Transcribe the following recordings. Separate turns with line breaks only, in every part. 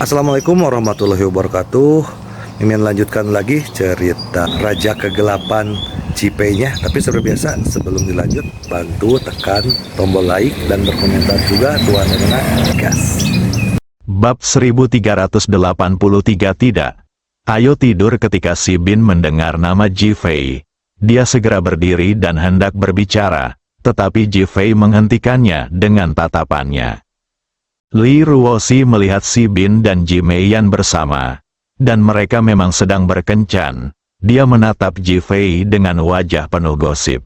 Assalamualaikum warahmatullahi wabarakatuh. Mimin lanjutkan lagi cerita Raja Kegelapan Cipenya. Tapi seperti biasa, sebelum dilanjut, bantu tekan tombol like dan berkomentar juga Tuan Rena gas.
Bab 1383 tidak. Ayo tidur. Ketika Si Bin mendengar nama Ji Fei, dia segera berdiri dan hendak berbicara, tetapi Ji Fei menghentikannya dengan tatapannya. Li Ruoxi melihat Si Bin dan Ji Meiyan bersama, dan mereka memang sedang berkencan. Dia menatap Ji Fei dengan wajah penuh gosip.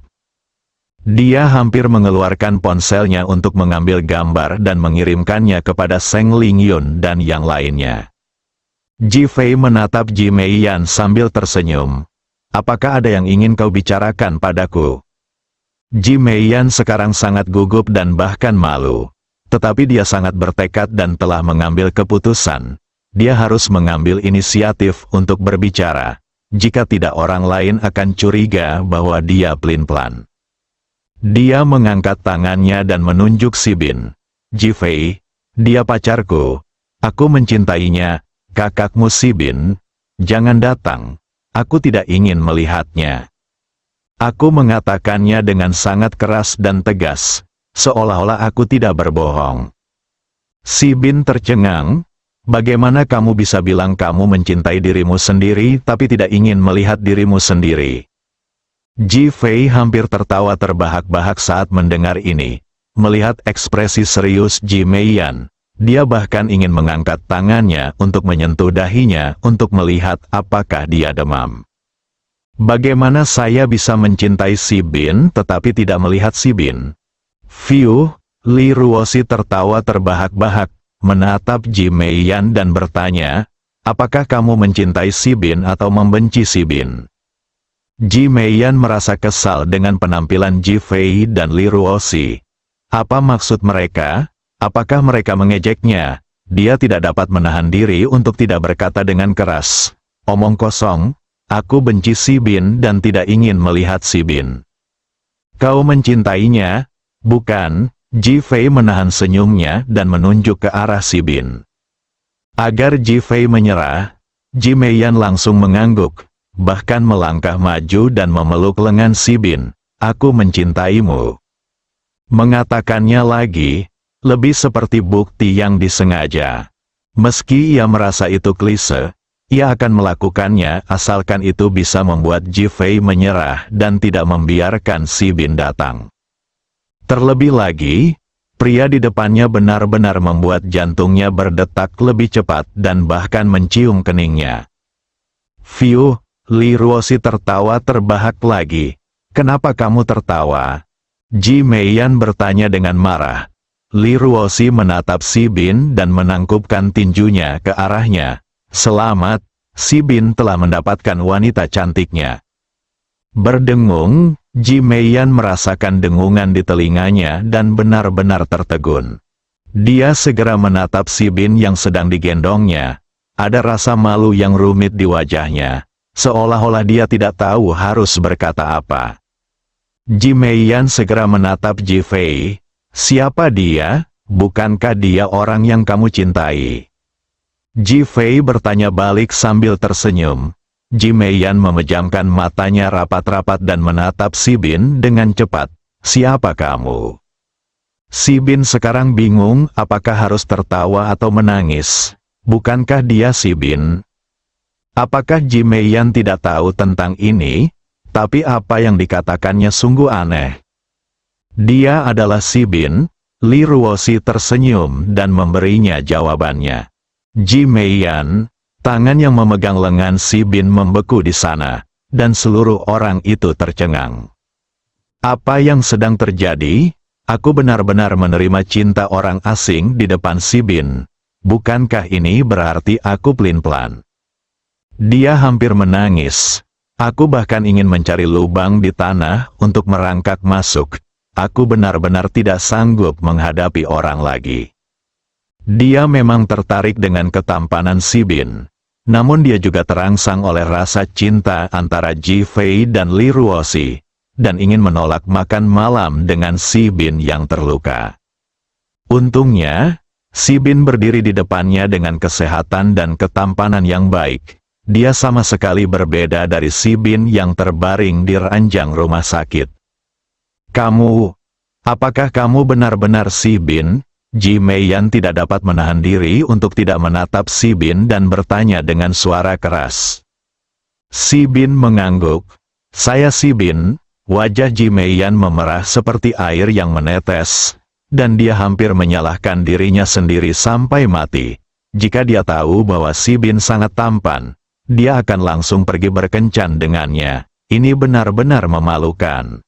Dia hampir mengeluarkan ponselnya untuk mengambil gambar dan mengirimkannya kepada Seng Lingyun dan yang lainnya. Ji Fei menatap Ji Meiyan sambil tersenyum. Apakah ada yang ingin kau bicarakan padaku? Ji Meiyan sekarang sangat gugup dan bahkan malu. Tetapi dia sangat bertekad dan telah mengambil keputusan. Dia harus mengambil inisiatif untuk berbicara. Jika tidak, orang lain akan curiga bahwa dia pelin-pelan. Dia mengangkat tangannya dan menunjuk Si Bin. Ji Fei, dia pacarku. Aku mencintainya. Kakakmu Si Bin, jangan datang. Aku tidak ingin melihatnya. Aku mengatakannya dengan sangat keras dan tegas. Seolah-olah aku tidak berbohong. Si Bin tercengang. Bagaimana kamu bisa bilang kamu mencintai dirimu sendiri tapi tidak ingin melihat dirimu sendiri? Ji Fei hampir tertawa terbahak-bahak saat mendengar ini. Melihat ekspresi serius Ji Meiyan, dia bahkan ingin mengangkat tangannya untuk menyentuh dahinya untuk melihat apakah dia demam. Bagaimana saya bisa mencintai Si Bin tetapi tidak melihat Si Bin? Fiu, Li Ruoxi tertawa terbahak-bahak, menatap Ji Meiyan dan bertanya, apakah kamu mencintai Si Bin atau membenci Si Bin? Ji Meiyan merasa kesal dengan penampilan Ji Fei dan Li Ruoxi. Apa maksud mereka? Apakah mereka mengejeknya? Dia tidak dapat menahan diri untuk tidak berkata dengan keras. Omong kosong, aku benci Si Bin dan tidak ingin melihat Si Bin. Kau mencintainya? Bukan. Ji Fei menahan senyumnya dan menunjuk ke arah Si Bin. Agar Ji Fei menyerah, Ji Meiyan langsung mengangguk, bahkan melangkah maju dan memeluk lengan Si Bin. Aku mencintaimu. Mengatakannya lagi, lebih seperti bukti yang disengaja. Meski ia merasa itu klise, ia akan melakukannya asalkan itu bisa membuat Ji Fei menyerah dan tidak membiarkan Si Bin datang. Terlebih lagi, pria di depannya benar-benar membuat jantungnya berdetak lebih cepat dan bahkan mencium keningnya. Fiu, Li Ruoxi tertawa terbahak lagi. Kenapa kamu tertawa? Ji Meiyan bertanya dengan marah. Li Ruoxi menatap Si Bin dan menangkupkan tinjunya ke arahnya. Selamat, Si Bin telah mendapatkan wanita cantiknya. Berdengung, Ji Meiyan merasakan dengungan di telinganya dan benar-benar tertegun. Dia segera menatap Si Bin yang sedang digendongnya. Ada rasa malu yang rumit di wajahnya, seolah-olah dia tidak tahu harus berkata apa. Ji Meiyan segera menatap Ji Fei. Siapa dia? Bukankah dia orang yang kamu cintai? Ji Fei bertanya balik sambil tersenyum. Ji Meiyan memejamkan matanya rapat-rapat dan menatap Si Bin dengan cepat. Siapa kamu? Si Bin sekarang bingung apakah harus tertawa atau menangis. Bukankah dia Si Bin? Apakah Ji Meiyan tidak tahu tentang ini? Tapi apa yang dikatakannya sungguh aneh. Dia adalah Si Bin. Li Ruoxi tersenyum dan memberinya jawabannya. Ji Meiyan. Tangan yang memegang lengan Si Bin membeku di sana, dan seluruh orang itu tercengang. Apa yang sedang terjadi? Aku benar-benar menerima cinta orang asing di depan Si Bin. Bukankah ini berarti aku pelin-pelan? Dia hampir menangis. Aku bahkan ingin mencari lubang di tanah untuk merangkak masuk. Aku benar-benar tidak sanggup menghadapi orang lagi. Dia memang tertarik dengan ketampanan Si Bin. Namun dia juga terangsang oleh rasa cinta antara Ji Fei dan Li Ruoxi, dan ingin menolak makan malam dengan Si Bin yang terluka. Untungnya, Si Bin berdiri di depannya dengan kesehatan dan ketampanan yang baik. Dia sama sekali berbeda dari Si Bin yang terbaring di ranjang rumah sakit. Apakah kamu benar-benar Si Bin? Ji Meiyan tidak dapat menahan diri untuk tidak menatap Si Bin dan bertanya dengan suara keras. Si Bin mengangguk. Saya Si Bin. Wajah Ji Meiyan memerah seperti air yang menetes, dan dia hampir menyalahkan dirinya sendiri sampai mati. Jika dia tahu bahwa Si Bin sangat tampan, dia akan langsung pergi berkencan dengannya. Ini benar-benar memalukan.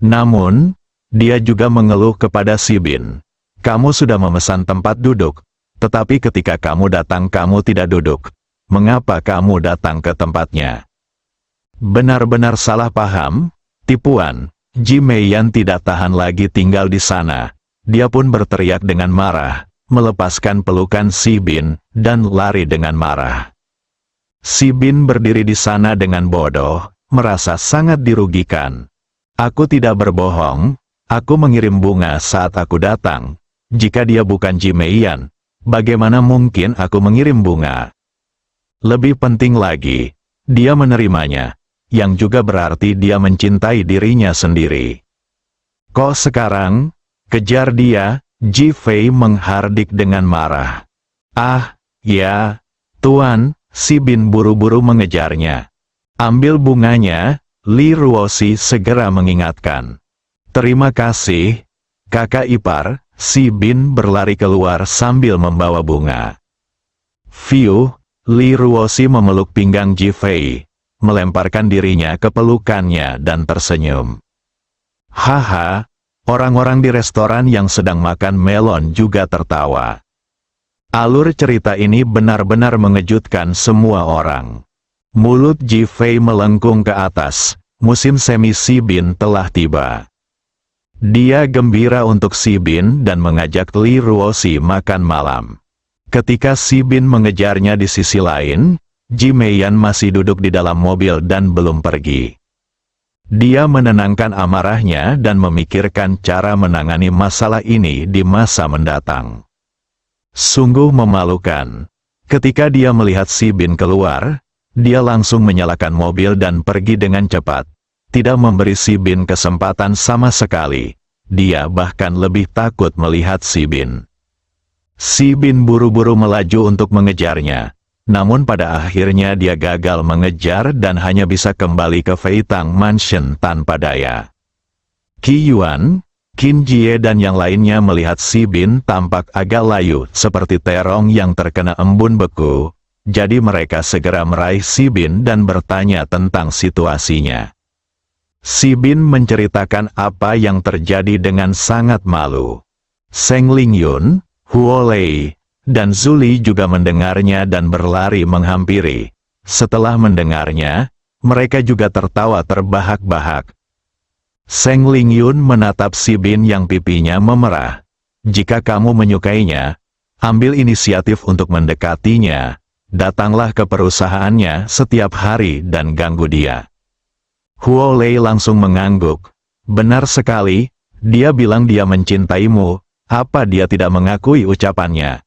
Namun, dia juga mengeluh kepada Si Bin. Kamu sudah memesan tempat duduk, tetapi ketika kamu datang kamu tidak duduk. Mengapa kamu datang ke tempatnya? Benar-benar salah paham. Tipuan. Ji Meiyan tidak tahan lagi tinggal di sana. Dia pun berteriak dengan marah, melepaskan pelukan Si Bin, dan lari dengan marah. Si Bin berdiri di sana dengan bodoh, merasa sangat dirugikan. Aku tidak berbohong, aku mengirim bunga saat aku datang. Jika dia bukan Ji Meiyan, bagaimana mungkin aku mengirim bunga? Lebih penting lagi, dia menerimanya. Yang juga berarti dia mencintai dirinya sendiri. Kok sekarang? Kejar dia, Ji Fei menghardik dengan marah. Ah, ya, Tuan, Si Bin buru-buru mengejarnya. Ambil bunganya, Li Ruoxi segera mengingatkan. Terima kasih, kakak ipar. Si Bin berlari keluar sambil membawa bunga. Fiu, Li Ruoxi memeluk pinggang Ji Fei, melemparkan dirinya ke pelukannya dan tersenyum. Haha, orang-orang di restoran yang sedang makan melon juga tertawa. Alur cerita ini benar-benar mengejutkan semua orang. Mulut Ji Fei melengkung ke atas, musim semi Si Bin telah tiba. Dia gembira untuk Si Bin dan mengajak Li Ruoxi makan malam. Ketika Si Bin mengejarnya di sisi lain, Ji Meiyan masih duduk di dalam mobil dan belum pergi. Dia menenangkan amarahnya dan memikirkan cara menangani masalah ini di masa mendatang. Sungguh memalukan. Ketika dia melihat Si Bin keluar, dia langsung menyalakan mobil dan pergi dengan cepat. Tidak memberi Si Bin kesempatan sama sekali. Dia bahkan lebih takut melihat Si Bin. Si Bin buru-buru melaju untuk mengejarnya. Namun pada akhirnya dia gagal mengejar dan hanya bisa kembali ke Feitang Mansion tanpa daya. Qi Yuan, Qin Jie dan yang lainnya melihat Si Bin tampak agak layu seperti terong yang terkena embun beku, jadi mereka segera meraih Si Bin dan bertanya tentang situasinya. Si Bin menceritakan apa yang terjadi dengan sangat malu. Seng Lingyun, Huo Lei, dan Zuli juga mendengarnya dan berlari menghampiri. Setelah mendengarnya, mereka juga tertawa terbahak-bahak. Seng Lingyun menatap Si Bin yang pipinya memerah. Jika kamu menyukainya, ambil inisiatif untuk mendekatinya. Datanglah ke perusahaannya setiap hari dan ganggu dia. Huo Lei langsung mengangguk. Benar sekali, dia bilang dia mencintaimu. Apa dia tidak mengakui ucapannya?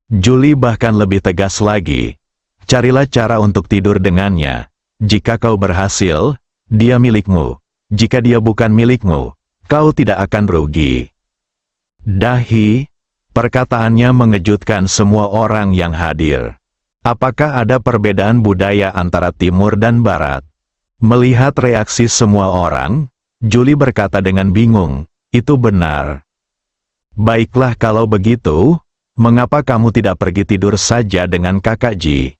Julie bahkan lebih tegas lagi. Carilah cara untuk tidur dengannya. Jika kau berhasil, dia milikmu. Jika dia bukan milikmu, kau tidak akan rugi. Dahi, perkataannya mengejutkan semua orang yang hadir. Apakah ada perbedaan budaya antara timur dan barat? Melihat reaksi semua orang, Julie berkata dengan bingung, itu benar. Baiklah kalau begitu, mengapa kamu tidak pergi tidur saja dengan kakak Ji?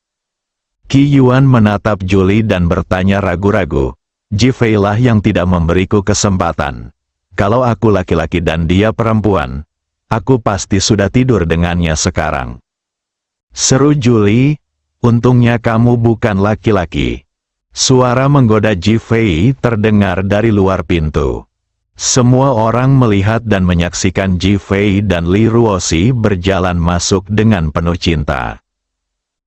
Qi Yuan menatap Julie dan bertanya ragu-ragu. Ji Fei lah yang tidak memberiku kesempatan. Kalau aku laki-laki dan dia perempuan, aku pasti sudah tidur dengannya sekarang. Seru Julie, untungnya kamu bukan laki-laki. Suara menggoda Ji Fei terdengar dari luar pintu. Semua orang melihat dan menyaksikan Ji Fei dan Li Ruoxi berjalan masuk dengan penuh cinta.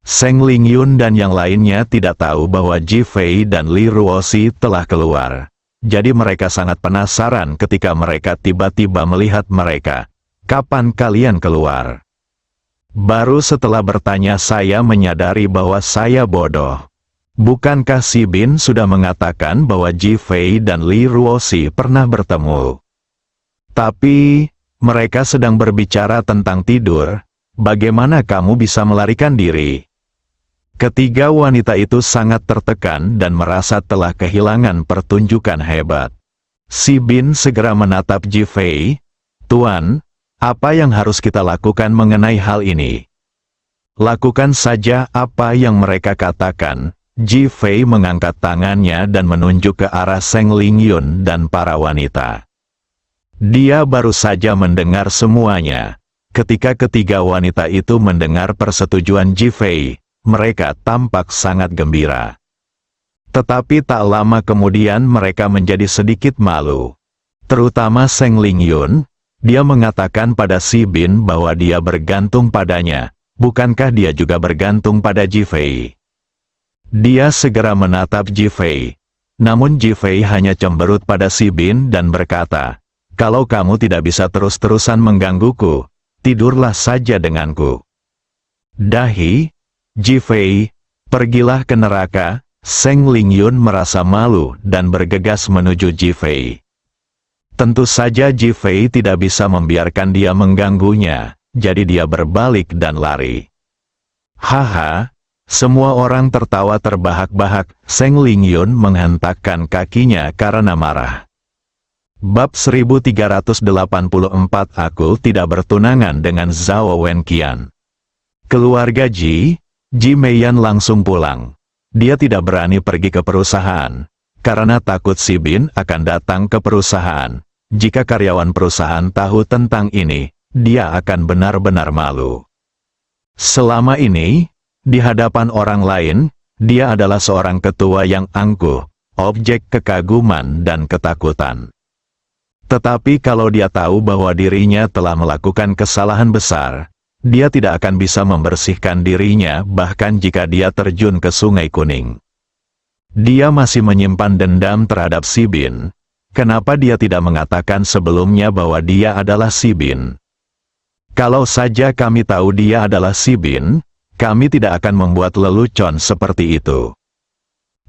Seng Lingyun dan yang lainnya tidak tahu bahwa Ji Fei dan Li Ruoxi telah keluar. Jadi mereka sangat penasaran ketika mereka tiba-tiba melihat mereka. Kapan kalian keluar? Baru setelah bertanya saya menyadari bahwa saya bodoh. Bukankah si Bin sudah mengatakan bahwa Ji Fei dan Li Ruoxi pernah bertemu? Tapi, mereka sedang berbicara tentang tidur. Bagaimana kamu bisa melarikan diri? Ketiga wanita itu sangat tertekan dan merasa telah kehilangan pertunjukan hebat. Si Bin segera menatap Ji Fei. Tuan, apa yang harus kita lakukan mengenai hal ini? Lakukan saja apa yang mereka katakan. Ji Fei mengangkat tangannya dan menunjuk ke arah Seng Lingyun dan para wanita. Dia baru saja mendengar semuanya. Ketika ketiga wanita itu mendengar persetujuan Ji Fei, mereka tampak sangat gembira. Tetapi tak lama kemudian mereka menjadi sedikit malu. Terutama Seng Lingyun. Dia mengatakan pada si Bin bahwa dia bergantung padanya, bukankah dia juga bergantung pada Ji Fei? Dia segera menatap Ji Fei. Namun Ji Fei hanya cemberut pada si Bin dan berkata, "Kalau kamu tidak bisa terus-terusan menggangguku, tidurlah saja denganku." Dahi, Ji Fei, pergilah ke neraka. Seng Lingyun merasa malu dan bergegas menuju Ji Fei. Tentu saja Ji Fei tidak bisa membiarkan dia mengganggunya, jadi dia berbalik dan lari. Haha, semua orang tertawa terbahak-bahak. Seng Lingyun menghentakkan kakinya karena marah. Bab 1384 Aku tidak bertunangan dengan Zhao Wenqian. Keluarga Ji Meiyan langsung pulang. Dia tidak berani pergi ke perusahaan, karena takut si Bin akan datang ke perusahaan. Jika karyawan perusahaan tahu tentang ini, dia akan benar-benar malu. Selama ini, di hadapan orang lain, dia adalah seorang ketua yang angkuh, objek kekaguman dan ketakutan. Tetapi kalau dia tahu bahwa dirinya telah melakukan kesalahan besar, dia tidak akan bisa membersihkan dirinya bahkan jika dia terjun ke Sungai Kuning. Dia masih menyimpan dendam terhadap si Bin. Kenapa dia tidak mengatakan sebelumnya bahwa dia adalah si Bin? Kalau saja kami tahu dia adalah si Bin, kami tidak akan membuat lelucon seperti itu.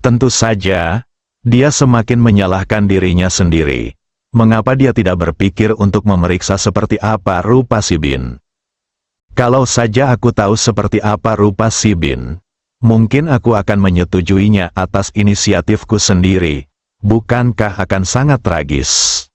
Tentu saja, dia semakin menyalahkan dirinya sendiri. Mengapa dia tidak berpikir untuk memeriksa seperti apa rupa si Bin? Kalau saja aku tahu seperti apa rupa si Bin, mungkin aku akan menyetujuinya atas inisiatifku sendiri. Bukankah akan sangat tragis?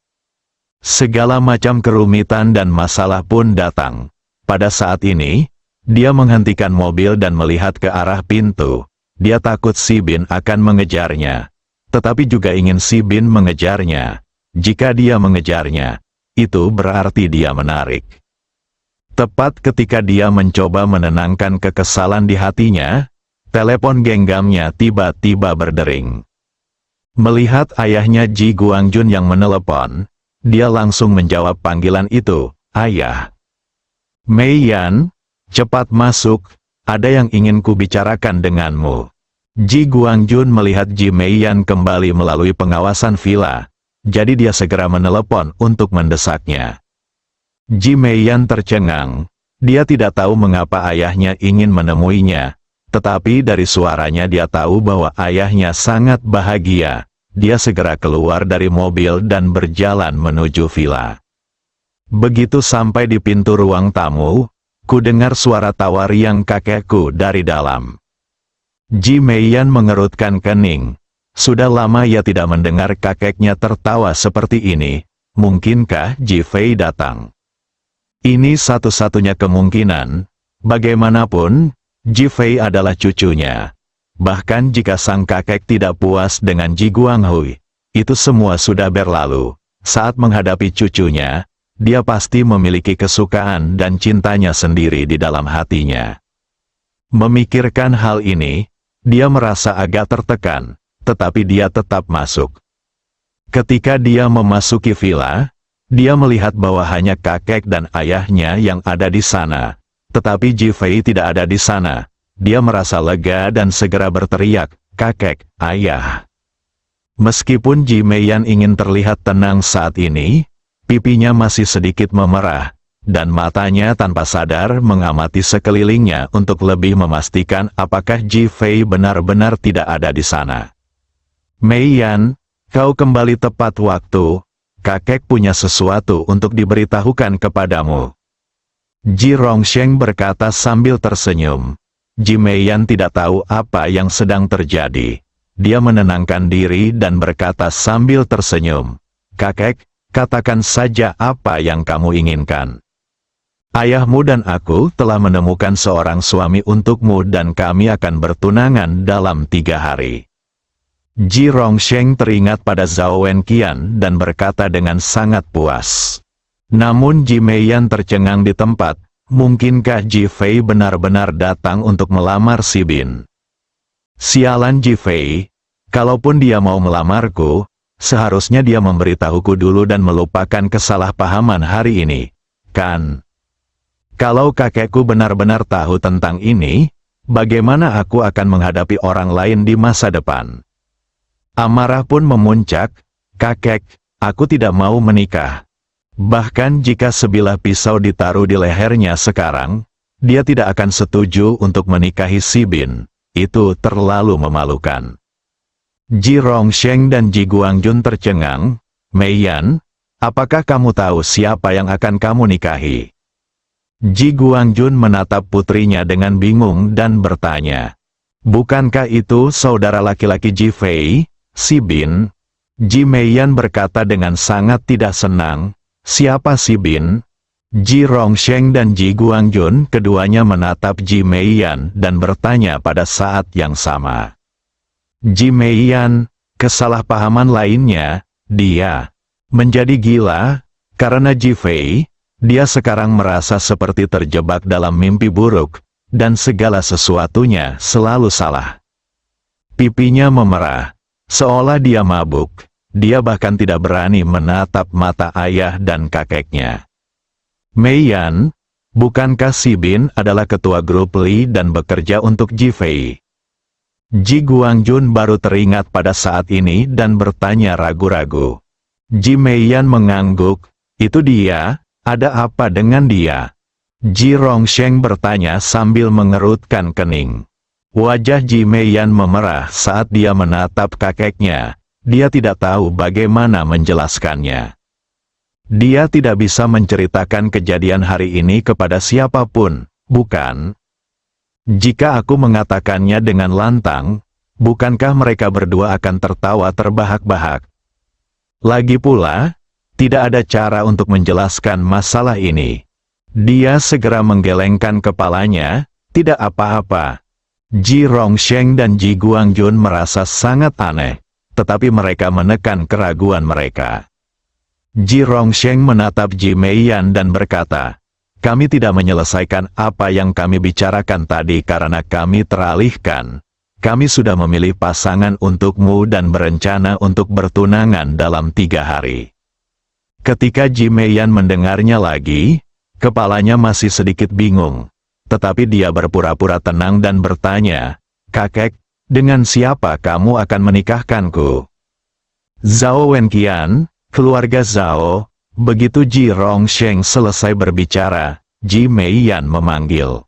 Segala macam kerumitan dan masalah pun datang. Pada saat ini, dia menghentikan mobil dan melihat ke arah pintu. Dia takut si Bin akan mengejarnya. Tetapi juga ingin si Bin mengejarnya. Jika dia mengejarnya, itu berarti dia menarik. Tepat ketika dia mencoba menenangkan kekesalan di hatinya, telepon genggamnya tiba-tiba berdering. Melihat ayahnya Ji Guangjun yang menelepon, dia langsung menjawab panggilan itu, "Ayah." "Meiyan, cepat masuk, ada yang ingin kubicarakan denganmu." Ji Guangjun melihat Ji Meiyan kembali melalui pengawasan villa, jadi dia segera menelepon untuk mendesaknya. Ji Meiyan tercengang, dia tidak tahu mengapa ayahnya ingin menemuinya. Tetapi dari suaranya dia tahu bahwa ayahnya sangat bahagia. Dia segera keluar dari mobil dan berjalan menuju villa. Begitu sampai di pintu ruang tamu, ku dengar suara tawa riang kakekku dari dalam. Ji Meiyan mengerutkan kening. Sudah lama ia tidak mendengar kakeknya tertawa seperti ini. Mungkinkah Ji Fei datang? Ini satu-satunya kemungkinan. Bagaimanapun, Ji Fei adalah cucunya. Bahkan jika sang kakek tidak puas dengan Ji Guanghui, itu semua sudah berlalu. Saat menghadapi cucunya, dia pasti memiliki kesukaan dan cintanya sendiri di dalam hatinya. Memikirkan hal ini, dia merasa agak tertekan, tetapi dia tetap masuk. Ketika dia memasuki villa, dia melihat bahwa hanya kakek dan ayahnya yang ada di sana. Tetapi Ji Fei tidak ada di sana. Dia merasa lega dan segera berteriak, "Kakek, ayah." Meskipun Ji Meiyan ingin terlihat tenang saat ini, pipinya masih sedikit memerah. dan matanya tanpa sadar mengamati sekelilingnya untuk lebih memastikan apakah Ji Fei benar-benar tidak ada di sana. Mei Yan, kau kembali tepat waktu, kakek punya sesuatu untuk diberitahukan kepadamu. Ji Rongsheng berkata sambil tersenyum. Ji Mei Yan tidak tahu apa yang sedang terjadi. Dia menenangkan diri dan berkata sambil tersenyum, kakek, katakan saja apa yang kamu inginkan. Ayahmu dan aku telah menemukan seorang suami untukmu dan kami akan bertunangan dalam 3 hari. Ji Rongsheng teringat pada Zhao Wenqian dan berkata dengan sangat puas. Namun Ji Mei Yan tercengang di tempat, mungkinkah Ji Fei benar-benar datang untuk melamar si Bin? Sialan Ji Fei, kalaupun dia mau melamarku, seharusnya dia memberitahuku dulu dan melupakan kesalahpahaman hari ini, kan? Kalau kakekku benar-benar tahu tentang ini, bagaimana aku akan menghadapi orang lain di masa depan? Amarah pun memuncak, kakek, aku tidak mau menikah. Bahkan jika sebilah pisau ditaruh di lehernya sekarang, dia tidak akan setuju untuk menikahi si Bin. Itu terlalu memalukan. Ji Rongsheng dan Ji Guangjun tercengang. Mei Yan, apakah kamu tahu siapa yang akan kamu nikahi? Ji Guangjun menatap putrinya dengan bingung dan bertanya. Bukankah itu saudara laki-laki Ji Fei, si Bin? Ji Mei Yan berkata dengan sangat tidak senang, siapa si Bin? Ji Rongsheng dan Ji Guangjun keduanya menatap Ji Mei Yan dan bertanya pada saat yang sama. Ji Mei Yan, kesalahpahaman lainnya, dia menjadi gila, karena Ji Fei, dia sekarang merasa seperti terjebak dalam mimpi buruk, dan segala sesuatunya selalu salah. Pipinya memerah, seolah dia mabuk, dia bahkan tidak berani menatap mata ayah dan kakeknya. Mei Yan, bukankah si Bin adalah ketua grup Li dan bekerja untuk Ji Fei? Ji Guangjun baru teringat pada saat ini dan bertanya ragu-ragu. Ji Mei Yan mengangguk, itu dia, ada apa dengan dia? Ji Rongsheng bertanya sambil mengerutkan kening. Wajah Ji Mei Yan memerah saat dia menatap kakeknya, dia tidak tahu bagaimana menjelaskannya. Dia tidak bisa menceritakan kejadian hari ini kepada siapapun, bukan? Jika aku mengatakannya dengan lantang, bukankah mereka berdua akan tertawa terbahak-bahak? Lagi pula, tidak ada cara untuk menjelaskan masalah ini. Dia segera menggelengkan kepalanya, tidak apa-apa. Ji Rongsheng dan Ji Guangjun merasa sangat aneh, tetapi mereka menekan keraguan mereka. Ji Rongsheng menatap Ji Mei Yan dan berkata, kami tidak menyelesaikan apa yang kami bicarakan tadi karena kami teralihkan. Kami sudah memilih pasangan untukmu dan berencana untuk bertunangan dalam 3 hari. Ketika Ji Mei Yan mendengarnya lagi, kepalanya masih sedikit bingung. Tetapi dia berpura-pura tenang dan bertanya, kakek, dengan siapa kamu akan menikahkanku? Zhao Wenqian, keluarga Zhao. Begitu Ji Rongsheng selesai berbicara, Ji Mei Yan memanggil.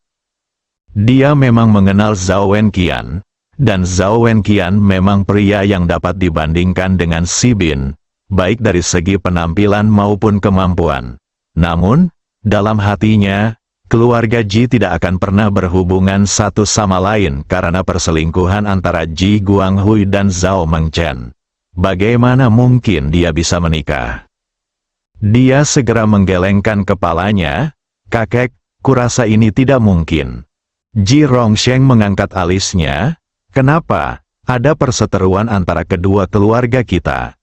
Dia memang mengenal Zhao Wenqian, dan Zhao Wenqian memang pria yang dapat dibandingkan dengan si Bin, baik dari segi penampilan maupun kemampuan. Namun, dalam hatinya, keluarga Ji tidak akan pernah berhubungan satu sama lain karena perselingkuhan antara Ji Guanghui dan Zhao Mengchen. Bagaimana mungkin dia bisa menikah? Dia segera menggelengkan kepalanya, kakek, kurasa ini tidak mungkin. Ji Rongsheng mengangkat alisnya, kenapa? Ada perseteruan antara kedua keluarga kita.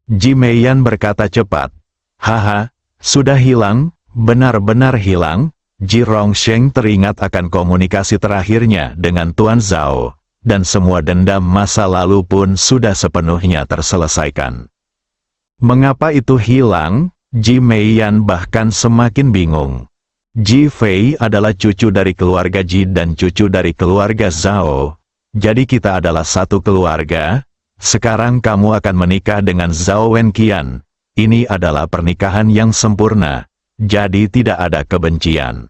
Ji Mei Yan berkata cepat, haha, sudah hilang, benar-benar hilang. Ji Rongsheng teringat akan komunikasi terakhirnya dengan Tuan Zhao, dan semua dendam masa lalu pun sudah sepenuhnya terselesaikan. Mengapa itu hilang? Ji Mei Yan bahkan semakin bingung. Ji Fei adalah cucu dari keluarga Ji dan cucu dari keluarga Zhao, jadi kita adalah satu keluarga. Sekarang kamu akan menikah dengan Zhao Wenqian. Ini adalah pernikahan yang sempurna. jadi tidak ada kebencian.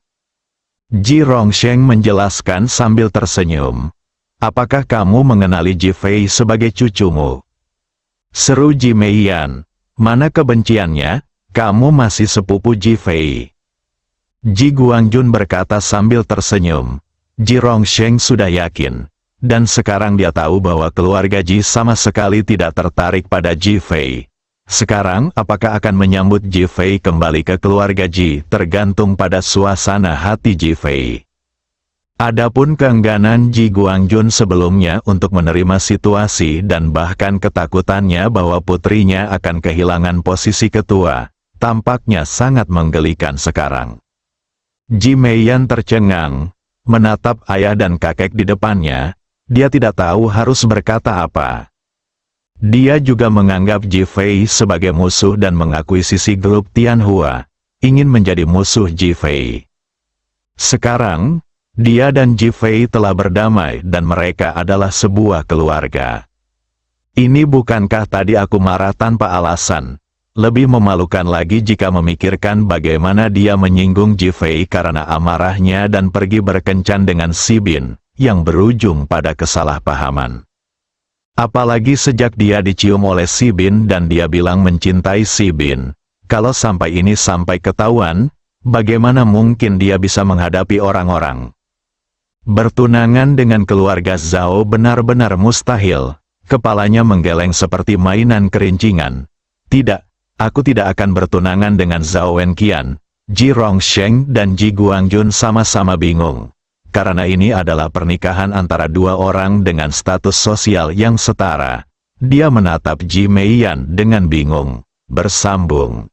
Ji Rongsheng menjelaskan sambil tersenyum. Apakah kamu mengenali Ji Fei sebagai cucumu? Seru Ji Meiyan. Mana kebenciannya, kamu masih sepupu Ji Fei. Ji Guangjun berkata sambil tersenyum. Ji Rongsheng sudah yakin. Dan sekarang dia tahu bahwa keluarga Ji sama sekali tidak tertarik pada Ji Fei. Sekarang, apakah akan menyambut Ji Fei kembali ke keluarga Ji tergantung pada suasana hati Ji Fei. Adapun keengganan Ji Guangjun sebelumnya untuk menerima situasi dan bahkan ketakutannya bahwa putrinya akan kehilangan posisi ketua, tampaknya sangat menggelikan sekarang. Ji Meiyan tercengang, menatap ayah dan kakek di depannya, dia tidak tahu harus berkata apa. Dia juga menganggap Ji Fei sebagai musuh dan mengakuisisi grup Tianhua, ingin menjadi musuh Ji Fei. Sekarang, dia dan Ji Fei telah berdamai dan mereka adalah sebuah keluarga. Ini bukankah tadi aku marah tanpa alasan? Lebih memalukan lagi jika memikirkan bagaimana dia menyinggung Ji Fei karena amarahnya dan pergi berkencan dengan Si Bin, yang berujung pada kesalahpahaman. Apalagi sejak dia dicium oleh Si Bin dan dia bilang mencintai Si Bin. Kalau sampai ini sampai ketahuan, bagaimana mungkin dia bisa menghadapi orang-orang? Bertunangan dengan keluarga Zhao benar-benar mustahil. Kepalanya menggeleng seperti mainan kerincingan. Tidak, aku tidak akan bertunangan dengan Zhao Wenqian. Ji Rongsheng dan Ji Guangjun sama-sama bingung. Karena ini adalah pernikahan antara dua orang dengan status sosial yang setara. Dia menatap Ji Meiyan dengan bingung. Bersambung.